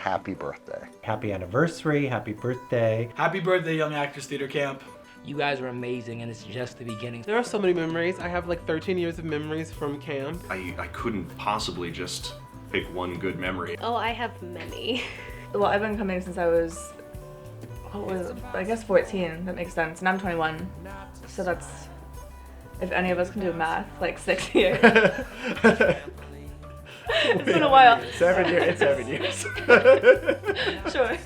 happy birthday. Happy anniversary, happy birthday. Happy birthday, Young Actors Theater Camp. You guys are amazing, and it's just the beginning. There are so many memories. I have like 13 years of memories from camp. I couldn't possibly just pick one good memory. Oh, I have many. Well, I've been coming since I was, I guess 14, that makes sense, and I'm 21, so that's, if any of us can do math, like 6 years. It's been a while. 7 years, it's 7 years. Sure.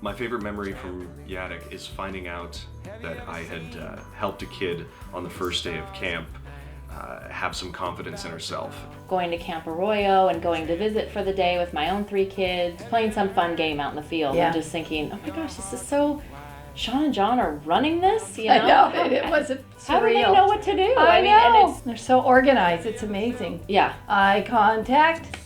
My favorite memory from YATC is finding out that I had helped a kid on the first day of camp have some confidence in herself. Going to Camp Arroyo and going to visit for the day with my own 3 kids, playing some fun game out in the field, and just thinking, oh my gosh, this is so, Sean and John are running this, you know? I know, it was surreal. How do they know what to do? I mean, know. and they're so organized, it's amazing. Yeah. Eye contact.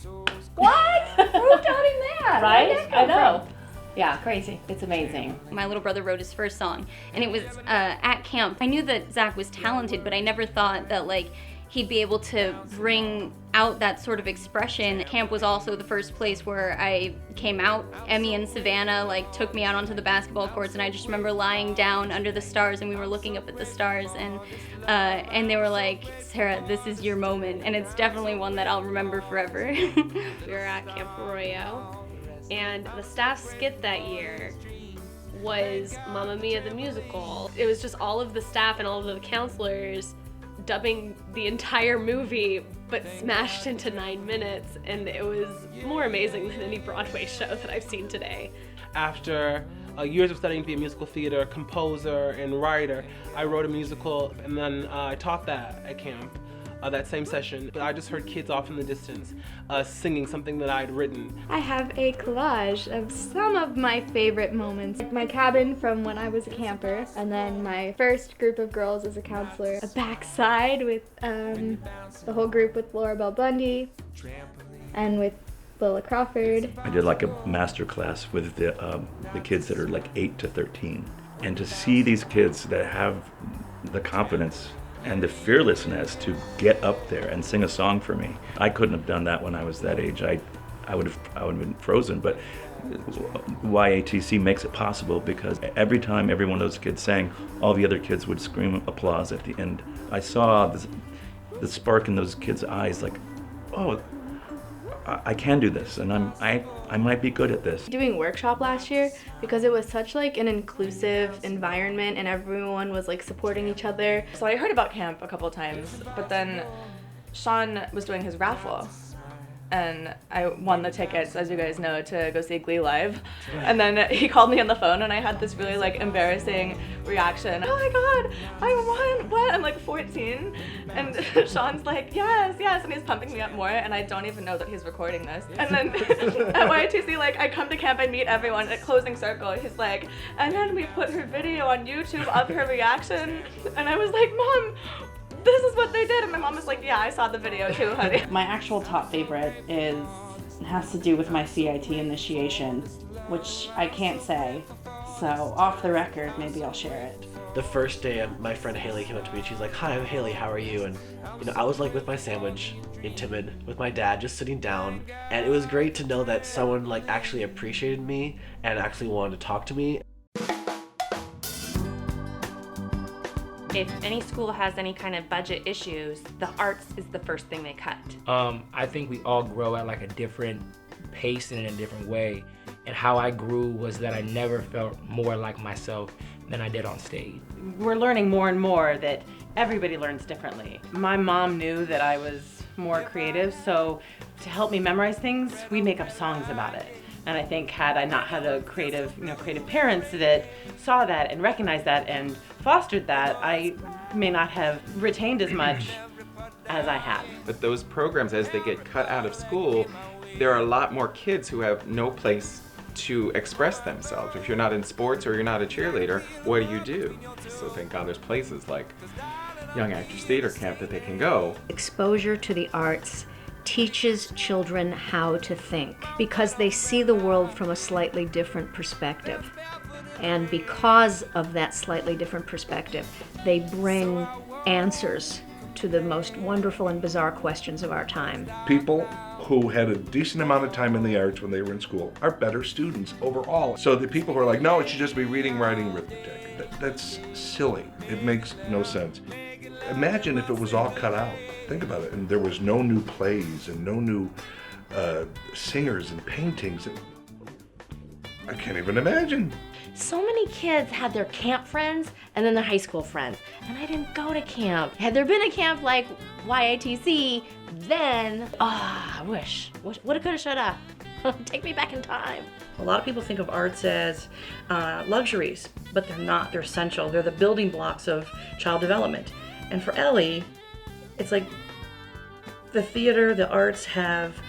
What? Who taught him that? Right? I know. From? Yeah. Crazy. It's amazing. My little brother wrote his first song, and it was at camp. I knew that Zach was talented, but I never thought that he'd be able to bring out that sort of expression. Camp was also the first place where I came out. Emmy and Savannah took me out onto the basketball courts, and I just remember lying down under the stars, and we were looking up at the stars, and they were like, Sarah, this is your moment, and it's definitely one that I'll remember forever. We were at Camp Arroyo, and the staff skit that year was Mamma Mia the musical. It was just all of the staff and all of the counselors dubbing the entire movie, but smashed into 9 minutes, and it was more amazing than any Broadway show that I've seen today. After years of studying to be a musical theater composer and writer, I wrote a musical, and then I taught that at camp. That same session, but I just heard kids off in the distance singing something that I'd written. I have a collage of some of my favorite moments. My cabin from when I was a camper, and then my first group of girls as a counselor. A backside with the whole group with Laura Bell Bundy and with Lola Crawford. I did like a master class with the kids that are 8 to 13. And to see these kids that have the confidence and the fearlessness to get up there and sing a song for me. I couldn't have done that when I was that age. I would have been frozen, but YATC makes it possible because every time every one of those kids sang, all the other kids would scream applause at the end. I saw the spark in those kids' eyes, oh, I can do this, and I might be good at this. Doing workshop last year, because it was such an inclusive environment and everyone was supporting each other. So I heard about camp a couple times, but then Sean was doing his raffle, and I won the tickets, as you guys know, to go see Glee live. And then he called me on the phone, and I had this really embarrassing reaction. Oh my God, I won! What? I'm 14, and Sean's like, yes, and he's pumping me up more, and I don't even know that he's recording this. And then at YATC, I come to camp and meet everyone at closing circle. He's like, and then we put her video on YouTube of her reaction, and I was like, Mom, this is what they did. And my mom was like, yeah, I saw the video too, honey. My actual top favorite has to do with my CIT initiation, which I can't say. So off the record, maybe I'll share it. The first day, my friend Haley came up to me and she's like, hi, I'm Haley, how are you? And I was with my sandwich in Timid with my dad, just sitting down. And it was great to know that someone actually appreciated me and actually wanted to talk to me. If any school has any kind of budget issues, the arts is the first thing they cut. I think we all grow at a different pace and in a different way. And how I grew was that I never felt more like myself than I did on stage. We're learning more and more that everybody learns differently. My mom knew that I was more creative, so to help me memorize things, we make up songs about it. And I think had I not had a creative parents that saw that and recognized that and fostered that, I may not have retained as much as I have. But those programs, as they get cut out of school, there are a lot more kids who have no place to express themselves. If you're not in sports or you're not a cheerleader, what do? So thank God there's places like Young Actors Theater Camp that they can go. Exposure to the arts teaches children how to think because they see the world from a slightly different perspective. And because of that slightly different perspective, they bring answers to the most wonderful and bizarre questions of our time. People who had a decent amount of time in the arts when they were in school are better students overall. So the people who are like, no, it should just be reading, writing, arithmetic, that's silly. It makes no sense. Imagine if it was all cut out. Think about it. And there was no new plays and no new singers and paintings. I can't even imagine. So many kids had their camp friends and then their high school friends. And I didn't go to camp. Had there been a camp like YATC, then, I wish. Woulda, coulda, shoulda. Take me back in time. A lot of people think of arts as luxuries, but they're not. They're essential. They're the building blocks of child development. And for Ellie, it's like the theater, the arts have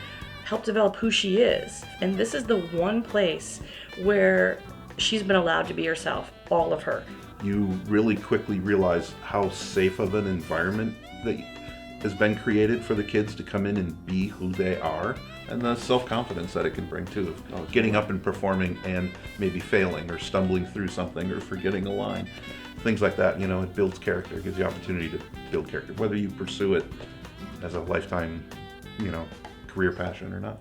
helped develop who she is. And this is the one place where she's been allowed to be herself, all of her. You really quickly realize how safe of an environment that has been created for the kids to come in and be who they are, and the self-confidence that it can bring too, of getting up and performing and maybe failing or stumbling through something or forgetting a line. Things like that, you know, it builds character, gives you opportunity to build character, whether you pursue it as a lifetime, you know, career passion or not.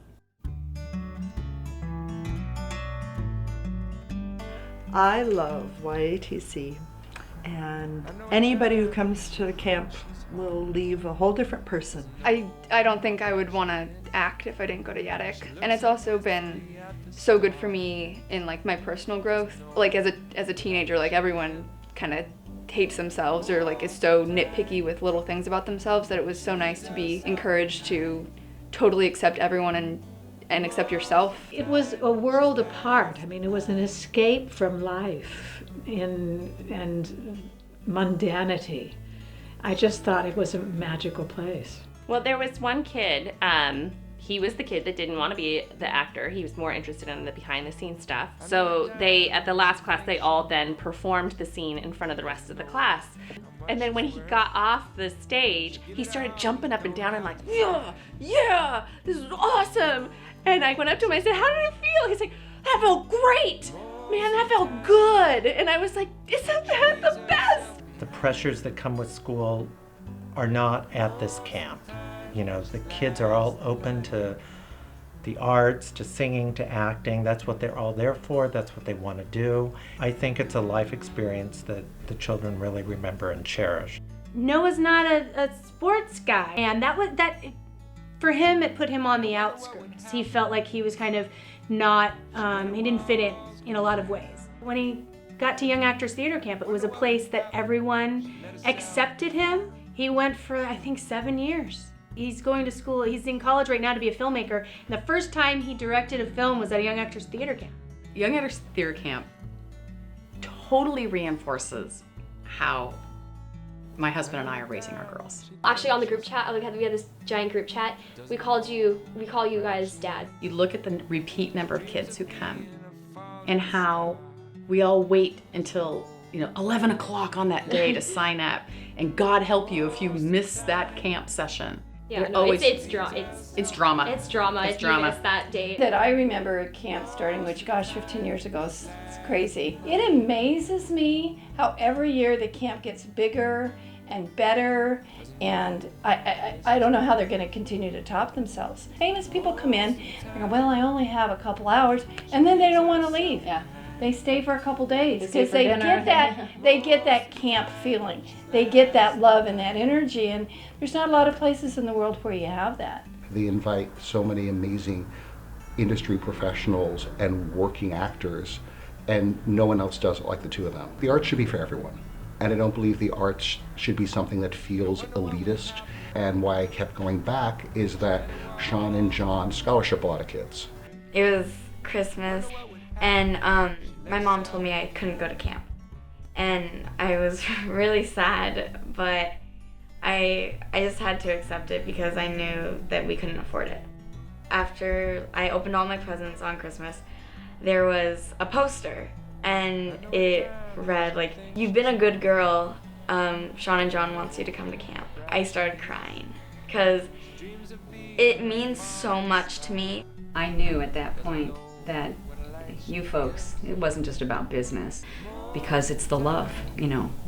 I love YATC, and anybody who comes to the camp will leave a whole different person. I don't think I would want to act if I didn't go to YATC, and it's also been so good for me in like my personal growth. Like as a teenager, like everyone kind of hates themselves or like is so nitpicky with little things about themselves that it was so nice to be encouraged to totally accept everyone and accept yourself. It was a world apart. I mean, it was an escape from life and mundanity. I just thought it was a magical place. Well, there was one kid, he was the kid that didn't want to be the actor. He was more interested in the behind the scenes stuff. So at the last class, they all then performed the scene in front of the rest of the class. And then when he got off the stage, he started jumping up and down and like, yeah, this is awesome. And I went up to him and I said, how did it feel? He's like, that felt great. Man, that felt good. And I was like, isn't that the best? The pressures that come with school are not at this camp. You know, the kids are all open to the arts, to singing, to acting. That's what they're all there for. That's what they want to do. I think it's a life experience that the children really remember and cherish. Noah's not a sports guy, and that for him, it put him on the outskirts. He felt like he was kind of not, he didn't fit in a lot of ways. When he got to Young Actors Theater Camp, it was a place that everyone accepted him. He went for, I think, 7 years. He's going to school, he's in college right now to be a filmmaker, and the first time he directed a film was at a Young Actors Theater Camp. Young Actors Theater Camp totally reinforces how my husband and I are raising our girls. Actually, on the group chat, we had this giant group chat. We call you guys dad. You look at the repeat number of kids who come and how we all wait until 11 o'clock on that day to sign up, and God help you if you miss that camp session. Yeah, no, it's drama. It's drama. It's drama if you miss that date. That I remember a camp starting, which gosh, 15 years ago, it's crazy. It amazes me how every year the camp gets bigger and better, and I don't know how they're going to continue to top themselves. Famous people come in, they go, well, I only have a couple hours, and then they don't want to leave. Yeah. They stay for a couple days because they get that camp feeling. They get that love and that energy, and there's not a lot of places in the world where you have that. They invite so many amazing industry professionals and working actors, and no one else does it like the two of them. The arts should be for everyone, and I don't believe the arts should be something that feels elitist. And why I kept going back is that Sean and John scholarship a lot of kids. It was Christmas, and my mom told me I couldn't go to camp. And I was really sad, but I just had to accept it because I knew that we couldn't afford it. After I opened all my presents on Christmas, there was a poster, and it read, like, "You've been a good girl, Sean and John wants you to come to camp." I started crying because it means so much to me. I knew at that point that you folks, it wasn't just about business, because it's the love.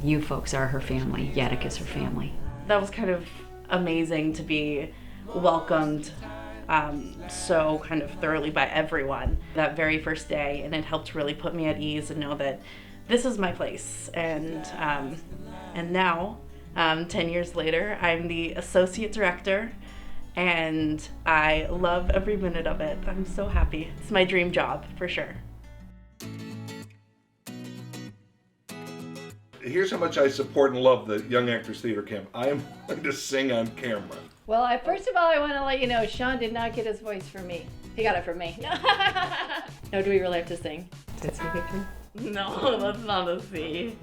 You folks are her family. YATC is her family. That was kind of amazing to be welcomed so kind of thoroughly by everyone that very first day, and it helped really put me at ease and know that this is my place. And now, 10 years later, I'm the associate director, and I love every minute of it. I'm so happy. It's my dream job, for sure. Here's how much I support and love the Young Actors Theater Camp. I am going to sing on camera. Well, first of all, I want to let you know Sean did not get his voice from me. He got it from me. No, do we really have to sing? Did see Victor? No, that's not a C.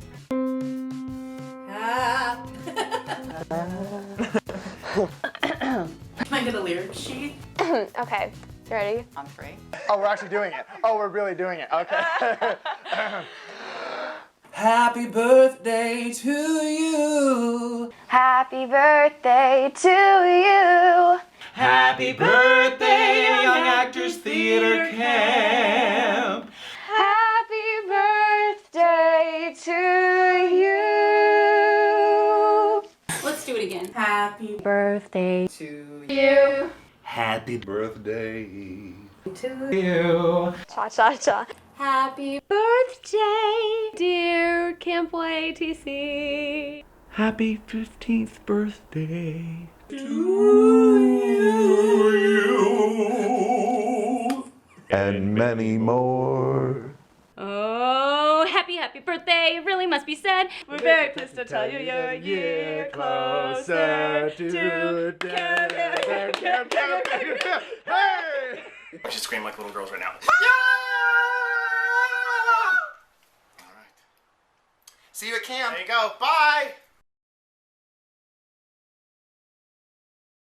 Can I get a lyric sheet? Okay, you ready? I'm free. Oh, we're actually doing it. Oh, we're really doing it. Okay. Happy birthday to you. Happy birthday to you. Happy birthday, Young Actors Theater Camp. Happy birthday to you. Let's do it again. Happy Birthday to you. Happy birthday to you. Cha cha cha. Happy birthday, dear Camp YATC. Happy 15th birthday to you. And many more. Oh, happy birthday, it really must be said. We're very pleased to tell you you're a year closer to Camp. Hey! We should scream like little girls right now. See you at camp. There you go. Bye.